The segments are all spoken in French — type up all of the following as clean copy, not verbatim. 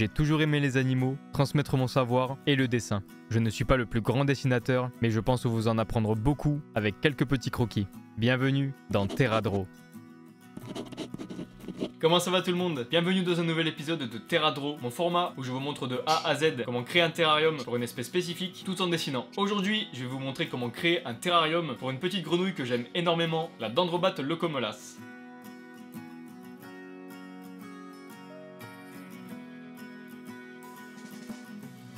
J'ai toujours aimé les animaux, transmettre mon savoir et le dessin. Je ne suis pas le plus grand dessinateur, mais je pense vous en apprendre beaucoup avec quelques petits croquis. Bienvenue dans Terradro. Comment ça va tout le monde? Bienvenue dans un nouvel épisode de Terradro, mon format où je vous montre de A à Z comment créer un terrarium pour une espèce spécifique tout en dessinant. Aujourd'hui, je vais vous montrer comment créer un terrarium pour une petite grenouille que j'aime énormément, la Dendrobat locomolas.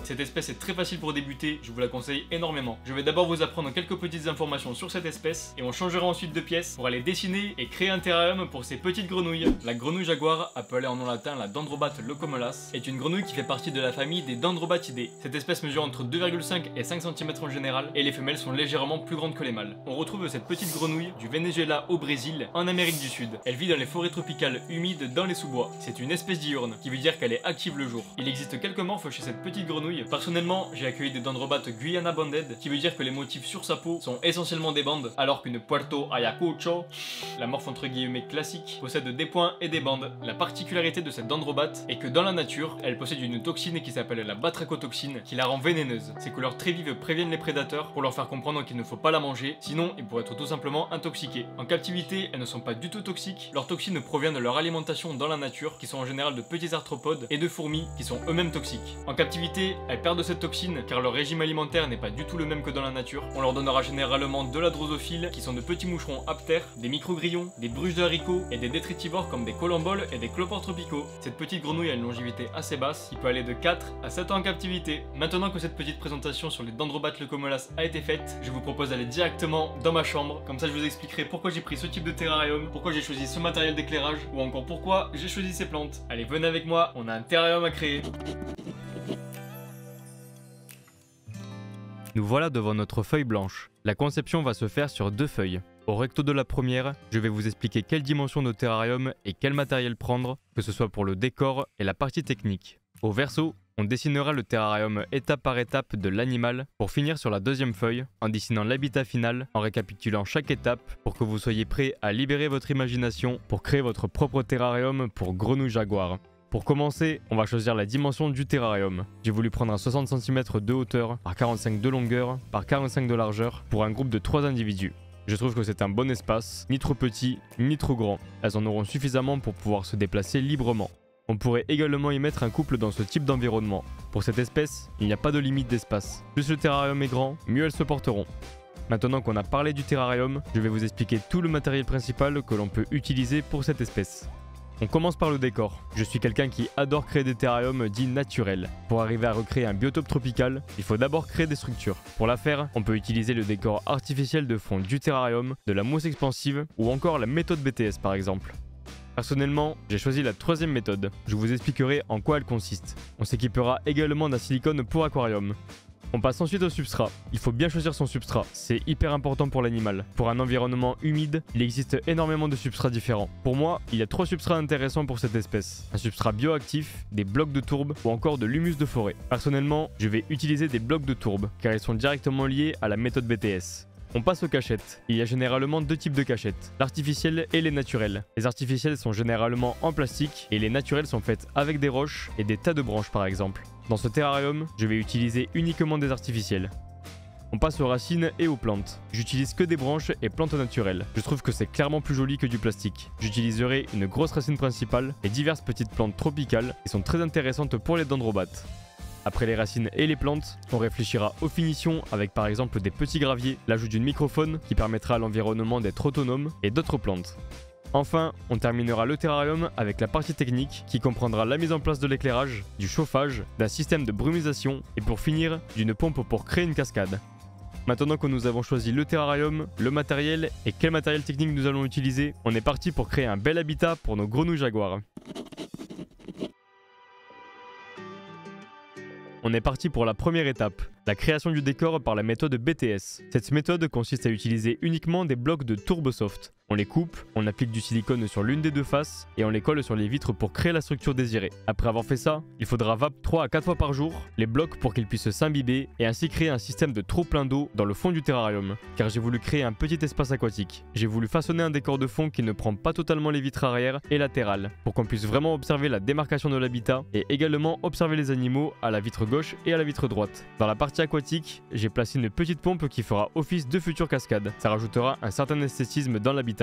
Cette espèce est très facile pour débuter, je vous la conseille énormément. Je vais d'abord vous apprendre quelques petites informations sur cette espèce et on changera ensuite de pièces pour aller dessiner et créer un terrarium pour ces petites grenouilles. La grenouille jaguar, appelée en nom latin la Dendrobat locomolas, est une grenouille qui fait partie de la famille des Dendrobatidae. Cette espèce mesure entre 2,5 et 5 cm en général et les femelles sont légèrement plus grandes que les mâles. On retrouve cette petite grenouille du Venezuela au Brésil, en Amérique du Sud. Elle vit dans les forêts tropicales humides dans les sous-bois. C'est une espèce diurne, qui veut dire qu'elle est active le jour. Il existe quelques morphes chez cette petite grenouille. Personnellement, j'ai accueilli des Dendrobat Guyana banded, qui veut dire que les motifs sur sa peau sont essentiellement des bandes, alors qu'une Puerto Ayacucho, la morphe entre guillemets classique, possède des points et des bandes. La particularité de cette Dendrobat est que dans la nature, elle possède une toxine qui s'appelle la batrachotoxine, qui la rend vénéneuse. Ses couleurs très vives préviennent les prédateurs pour leur faire comprendre qu'il ne faut pas la manger, sinon ils pourraient être tout simplement intoxiqués. En captivité, elles ne sont pas du tout toxiques, leur toxine provient de leur alimentation dans la nature, qui sont en général de petits arthropodes, et de fourmis, qui sont eux-mêmes toxiques. En captivité, elles perdent cette toxine car leur régime alimentaire n'est pas du tout le même que dans la nature. On leur donnera généralement de la drosophile qui sont de petits moucherons aptères, des microgrillons, des bruges de haricots et des détritivores comme des colomboles et des cloportes tropicaux. Cette petite grenouille a une longévité assez basse qui peut aller de 4 à 7 ans en captivité. Maintenant que cette petite présentation sur les Dendrobat locomolas a été faite, je vous propose d'aller directement dans ma chambre. Comme ça je vous expliquerai pourquoi j'ai pris ce type de terrarium, pourquoi j'ai choisi ce matériel d'éclairage ou encore pourquoi j'ai choisi ces plantes. Allez, venez avec moi, on a un terrarium à créer. Nous voilà devant notre feuille blanche. La conception va se faire sur 2 feuilles. Au recto de la première, je vais vous expliquer quelle dimension de terrarium et quel matériel prendre, que ce soit pour le décor et la partie technique. Au verso, on dessinera le terrarium étape par étape de l'animal pour finir sur la deuxième feuille en dessinant l'habitat final, en récapitulant chaque étape pour que vous soyez prêts à libérer votre imagination pour créer votre propre terrarium pour grenouille jaguar. Pour commencer, on va choisir la dimension du terrarium. J'ai voulu prendre un 60 cm de hauteur par 45 de longueur par 45 de largeur pour un groupe de 3 individus. Je trouve que c'est un bon espace, ni trop petit, ni trop grand. Elles en auront suffisamment pour pouvoir se déplacer librement. On pourrait également y mettre un couple dans ce type d'environnement. Pour cette espèce, il n'y a pas de limite d'espace. Plus le terrarium est grand, mieux elles se porteront. Maintenant qu'on a parlé du terrarium, je vais vous expliquer tout le matériel principal que l'on peut utiliser pour cette espèce. On commence par le décor. Je suis quelqu'un qui adore créer des terrariums dits naturels. Pour arriver à recréer un biotope tropical, il faut d'abord créer des structures. Pour la faire, on peut utiliser le décor artificiel de fond du terrarium, de la mousse expansive ou encore la méthode BTS par exemple. Personnellement, j'ai choisi la troisième méthode. Je vous expliquerai en quoi elle consiste. On s'équipera également d'un silicone pour aquarium. On passe ensuite au substrat. Il faut bien choisir son substrat, c'est hyper important pour l'animal. Pour un environnement humide, il existe énormément de substrats différents. Pour moi, il y a 3 substrats intéressants pour cette espèce. Un substrat bioactif, des blocs de tourbe ou encore de l'humus de forêt. Personnellement, je vais utiliser des blocs de tourbe car ils sont directement liés à la méthode BTS. On passe aux cachettes. Il y a généralement 2 types de cachettes, l'artificielle et les naturelles. Les artificielles sont généralement en plastique et les naturelles sont faites avec des roches et des tas de branches par exemple. Dans ce terrarium, je vais utiliser uniquement des artificielles. On passe aux racines et aux plantes. J'utilise que des branches et plantes naturelles. Je trouve que c'est clairement plus joli que du plastique. J'utiliserai une grosse racine principale et diverses petites plantes tropicales qui sont très intéressantes pour les Dendrobat. Après les racines et les plantes, on réfléchira aux finitions avec par exemple des petits graviers, l'ajout d'une microfaune qui permettra à l'environnement d'être autonome et d'autres plantes. Enfin, on terminera le terrarium avec la partie technique qui comprendra la mise en place de l'éclairage, du chauffage, d'un système de brumisation et pour finir, d'une pompe pour créer une cascade. Maintenant que nous avons choisi le terrarium, le matériel et quel matériel technique nous allons utiliser, on est parti pour créer un bel habitat pour nos grenouilles jaguars. On est parti pour la première étape, la création du décor par la méthode BTS. Cette méthode consiste à utiliser uniquement des blocs de tourbe soft. On les coupe, on applique du silicone sur l'une des deux faces et on les colle sur les vitres pour créer la structure désirée. Après avoir fait ça, il faudra VAP 3 à 4 fois par jour les blocs pour qu'ils puissent s'imbiber et ainsi créer un système de trop plein d'eau dans le fond du terrarium. Car j'ai voulu créer un petit espace aquatique. J'ai voulu façonner un décor de fond qui ne prend pas totalement les vitres arrière et latérales pour qu'on puisse vraiment observer la démarcation de l'habitat et également observer les animaux à la vitre gauche et à la vitre droite. Dans la partie aquatique, j'ai placé une petite pompe qui fera office de future cascade. Ça rajoutera un certain esthétisme dans l'habitat.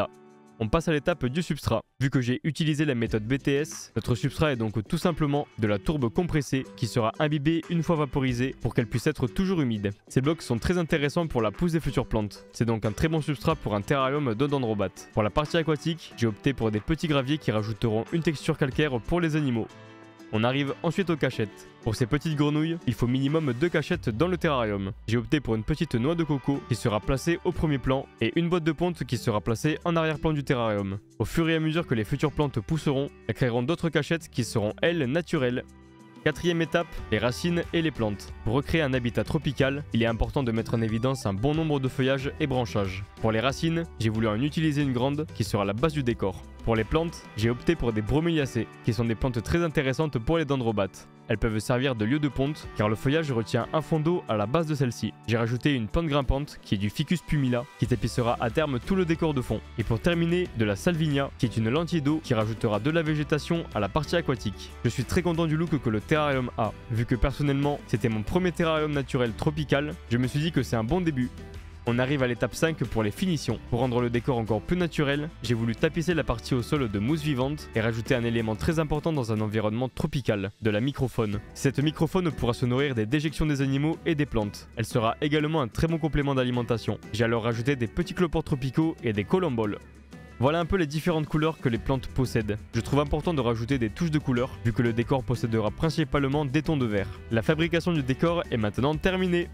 On passe à l'étape du substrat. Vu que j'ai utilisé la méthode BTS, notre substrat est donc tout simplement de la tourbe compressée qui sera imbibée une fois vaporisée pour qu'elle puisse être toujours humide. Ces blocs sont très intéressants pour la pousse des futures plantes. C'est donc un très bon substrat pour un terrarium de dendrobates. Pour la partie aquatique, j'ai opté pour des petits graviers qui rajouteront une texture calcaire pour les animaux. On arrive ensuite aux cachettes. Pour ces petites grenouilles, il faut minimum 2 cachettes dans le terrarium. J'ai opté pour une petite noix de coco qui sera placée au premier plan et une boîte de ponte qui sera placée en arrière-plan du terrarium. Au fur et à mesure que les futures plantes pousseront, elles créeront d'autres cachettes qui seront elles naturelles. Quatrième étape, les racines et les plantes. Pour recréer un habitat tropical, il est important de mettre en évidence un bon nombre de feuillages et branchages. Pour les racines, j'ai voulu en utiliser une grande qui sera la base du décor. Pour les plantes, j'ai opté pour des bromeliacées, qui sont des plantes très intéressantes pour les dendrobates. Elles peuvent servir de lieu de ponte car le feuillage retient un fond d'eau à la base de celle-ci. J'ai rajouté une plante grimpante qui est du Ficus pumila qui tapissera à terme tout le décor de fond. Et pour terminer, de la salvinia qui est une lentille d'eau qui rajoutera de la végétation à la partie aquatique. Je suis très content du look que le terrarium a. Vu que personnellement c'était mon premier terrarium naturel tropical, je me suis dit que c'est un bon début. On arrive à l'étape 5 pour les finitions. Pour rendre le décor encore plus naturel, j'ai voulu tapisser la partie au sol de mousse vivante et rajouter un élément très important dans un environnement tropical, de la microfaune. Cette microfaune pourra se nourrir des déjections des animaux et des plantes. Elle sera également un très bon complément d'alimentation. J'ai alors rajouté des petits cloportes tropicaux et des colomboles. Voilà un peu les différentes couleurs que les plantes possèdent. Je trouve important de rajouter des touches de couleurs, vu que le décor possédera principalement des tons de vert. La fabrication du décor est maintenant terminée.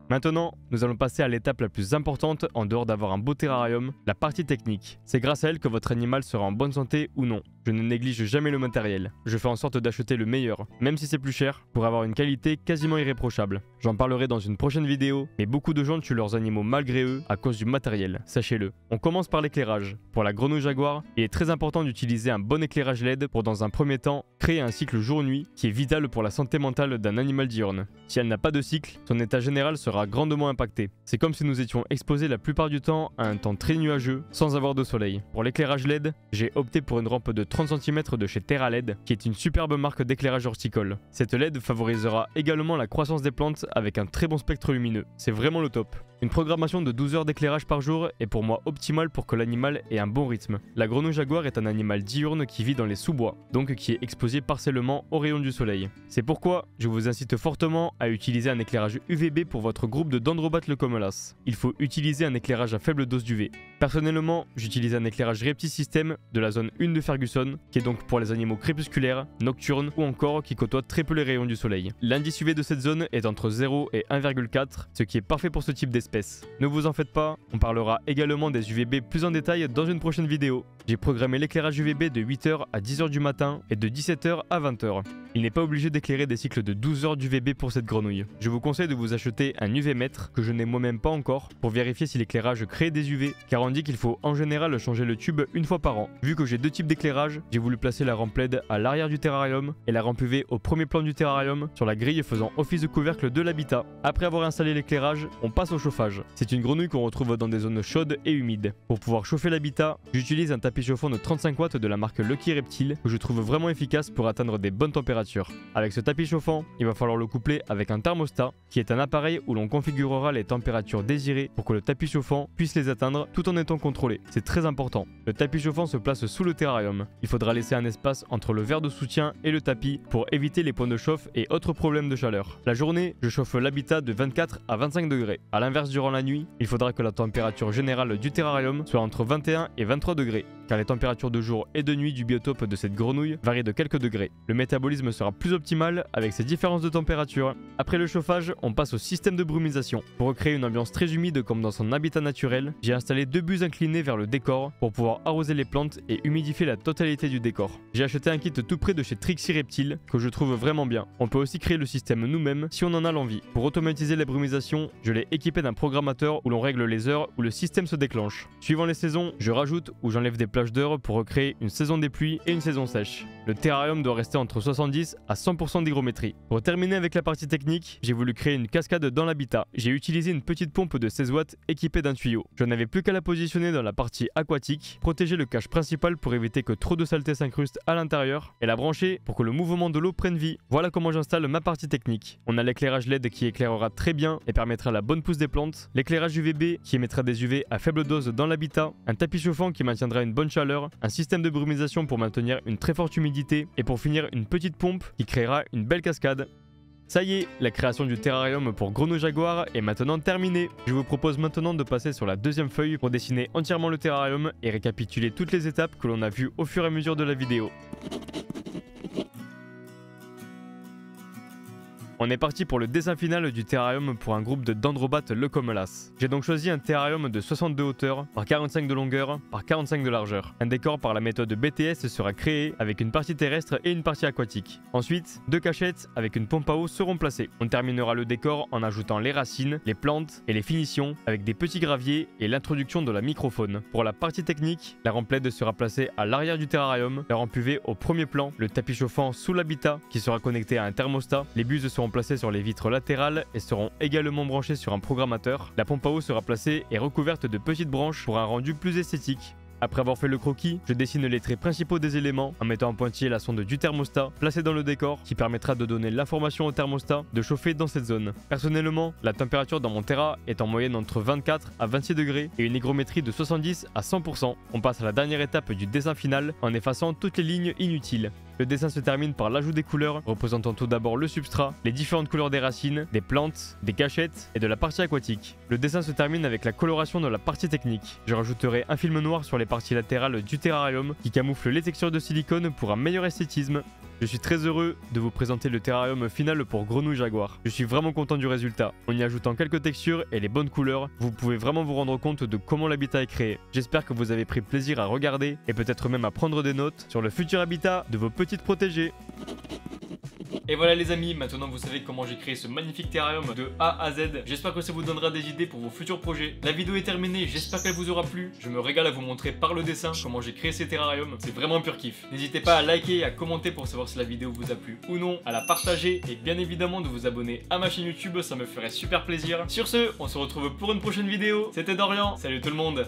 Maintenant, nous allons passer à l'étape la plus importante en dehors d'avoir un beau terrarium, la partie technique. C'est grâce à elle que votre animal sera en bonne santé ou non. Je ne néglige jamais le matériel. Je fais en sorte d'acheter le meilleur, même si c'est plus cher, pour avoir une qualité quasiment irréprochable. J'en parlerai dans une prochaine vidéo, mais beaucoup de gens tuent leurs animaux malgré eux à cause du matériel, sachez-le. On commence par l'éclairage. Pour la grenouille jaguar, il est très important d'utiliser un bon éclairage LED pour dans un premier temps créer un cycle jour-nuit qui est vital pour la santé mentale d'un animal diurne. Si elle n'a pas de cycle, son état général sera grandement impacté. C'est comme si nous étions exposés la plupart du temps à un temps très nuageux sans avoir de soleil. Pour l'éclairage LED, j'ai opté pour une rampe de 30 cm de chez TerraLED, qui est une superbe marque d'éclairage horticole. Cette LED favorisera également la croissance des plantes avec un très bon spectre lumineux. C'est vraiment le top. Une programmation de 12 heures d'éclairage par jour est pour moi optimale pour que l'animal ait un bon rythme. La grenouille jaguar est un animal diurne qui vit dans les sous-bois, donc qui est exposé partiellement aux rayons du soleil. C'est pourquoi je vous incite fortement à utiliser un éclairage UVB pour votre groupe de dendrobates leucomelas. Il faut utiliser un éclairage à faible dose d'UV. Personnellement, j'utilise un éclairage Repti System de la zone 1 de Ferguson, qui est donc pour les animaux crépusculaires, nocturnes ou encore qui côtoient très peu les rayons du soleil. L'indice UV de cette zone est entre 0 et 1,4, ce qui est parfait pour ce type d'espèce. Ne vous en faites pas, on parlera également des UVB plus en détail dans une prochaine vidéo. J'ai programmé l'éclairage UVB de 8h à 10h du matin et de 17h à 20h. Il n'est pas obligé d'éclairer des cycles de 12 heures d'UVB pour cette grenouille. Je vous conseille de vous acheter un UV mètre que je n'ai moi-même pas encore pour vérifier si l'éclairage crée des UV, car on dit qu'il faut en général changer le tube une fois par an. Vu que j'ai deux types d'éclairage, j'ai voulu placer la rampe LED à l'arrière du terrarium et la rampe UV au premier plan du terrarium sur la grille faisant office de couvercle de l'habitat. Après avoir installé l'éclairage, on passe au chauffage. C'est une grenouille qu'on retrouve dans des zones chaudes et humides. Pour pouvoir chauffer l'habitat, j'utilise un tapis chauffant de 35 watts de la marque Lucky Reptile que je trouve vraiment efficace pour atteindre des bonnes températures. Avec ce tapis chauffant, il va falloir le coupler avec un thermostat qui est un appareil où l'on configurera les températures désirées pour que le tapis chauffant puisse les atteindre tout en étant contrôlé. C'est très important. Le tapis chauffant se place sous le terrarium. Il faudra laisser un espace entre le verre de soutien et le tapis pour éviter les points de chauffe et autres problèmes de chaleur. La journée, je chauffe l'habitat de 24 à 25 degrés. A l'inverse, durant la nuit, il faudra que la température générale du terrarium soit entre 21 et 23 degrés. car les températures de jour et de nuit du biotope de cette grenouille varient de quelques degrés. Le métabolisme sera plus optimal avec ces différences de température. Après le chauffage, on passe au système de brumisation. Pour recréer une ambiance très humide comme dans son habitat naturel, j'ai installé 2 buts inclinés vers le décor pour pouvoir arroser les plantes et humidifier la totalité du décor. J'ai acheté un kit tout près de chez Trixie Reptile que je trouve vraiment bien. On peut aussi créer le système nous-mêmes si on en a l'envie. Pour automatiser la brumisation, je l'ai équipé d'un programmateur où l'on règle les heures où le système se déclenche. Suivant les saisons, je rajoute ou j'enlève des plages d'heures pour recréer une saison des pluies et une saison sèche. Le terrarium doit rester entre 70 à 100% d'hygrométrie. Pour terminer avec la partie technique, j'ai voulu créer une cascade dans l'habitat. J'ai utilisé une petite pompe de 16 watts équipée d'un tuyau. Je n'avais plus qu'à la positionner dans la partie aquatique, protéger le cache principal pour éviter que trop de saleté s'incruste à l'intérieur et la brancher pour que le mouvement de l'eau prenne vie. Voilà comment j'installe ma partie technique. On a l'éclairage LED qui éclairera très bien et permettra la bonne pousse des plantes, l'éclairage UVB qui émettra des UV à faible dose dans l'habitat, un tapis chauffant qui maintiendra une bonne chaleur, un système de brumisation pour maintenir une très forte humidité et pour finir une petite pompe qui créera une belle cascade. Ça y est, la création du terrarium pour grenouille jaguar est maintenant terminée. Je vous propose maintenant de passer sur la deuxième feuille pour dessiner entièrement le terrarium et récapituler toutes les étapes que l'on a vues au fur et à mesure de la vidéo. On est parti pour le dessin final du terrarium pour un groupe de dendrobates leucomelas. J'ai donc choisi un terrarium de 62 hauteur par 45 de longueur par 45 de largeur. Un décor par la méthode BTS sera créé avec une partie terrestre et une partie aquatique. Ensuite, 2 cachettes avec une pompe à eau seront placées. On terminera le décor en ajoutant les racines, les plantes et les finitions avec des petits graviers et l'introduction de la microfaune. Pour la partie technique, la rampe LED sera placée à l'arrière du terrarium, la rampe UV au premier plan, le tapis chauffant sous l'habitat qui sera connecté à un thermostat, les buses seront placées sur les vitres latérales et seront également branchées sur un programmateur. La pompe à eau sera placée et recouverte de petites branches pour un rendu plus esthétique. Après avoir fait le croquis, je dessine les traits principaux des éléments en mettant en pointillé la sonde du thermostat placée dans le décor qui permettra de donner l'information au thermostat de chauffer dans cette zone. Personnellement, la température dans mon terra est en moyenne entre 24 à 26 degrés et une hygrométrie de 70 à 100%. On passe à la dernière étape du dessin final en effaçant toutes les lignes inutiles. Le dessin se termine par l'ajout des couleurs, représentant tout d'abord le substrat, les différentes couleurs des racines, des plantes, des cachettes et de la partie aquatique. Le dessin se termine avec la coloration de la partie technique. Je rajouterai un film noir sur les parties latérales du terrarium qui camoufle les textures de silicone pour un meilleur esthétisme. Je suis très heureux de vous présenter le terrarium final pour grenouille jaguar. Je suis vraiment content du résultat. En y ajoutant quelques textures et les bonnes couleurs, vous pouvez vraiment vous rendre compte de comment l'habitat est créé. J'espère que vous avez pris plaisir à regarder et peut-être même à prendre des notes sur le futur habitat de vos petites protégées. Et voilà les amis, maintenant vous savez comment j'ai créé ce magnifique terrarium de A à Z. J'espère que ça vous donnera des idées pour vos futurs projets. La vidéo est terminée, j'espère qu'elle vous aura plu. Je me régale à vous montrer par le dessin comment j'ai créé ces terrariums. C'est vraiment un pur kiff. N'hésitez pas à liker et à commenter pour savoir si la vidéo vous a plu ou non, à la partager et bien évidemment de vous abonner à ma chaîne YouTube, ça me ferait super plaisir. Sur ce, on se retrouve pour une prochaine vidéo. C'était Dorian, salut tout le monde.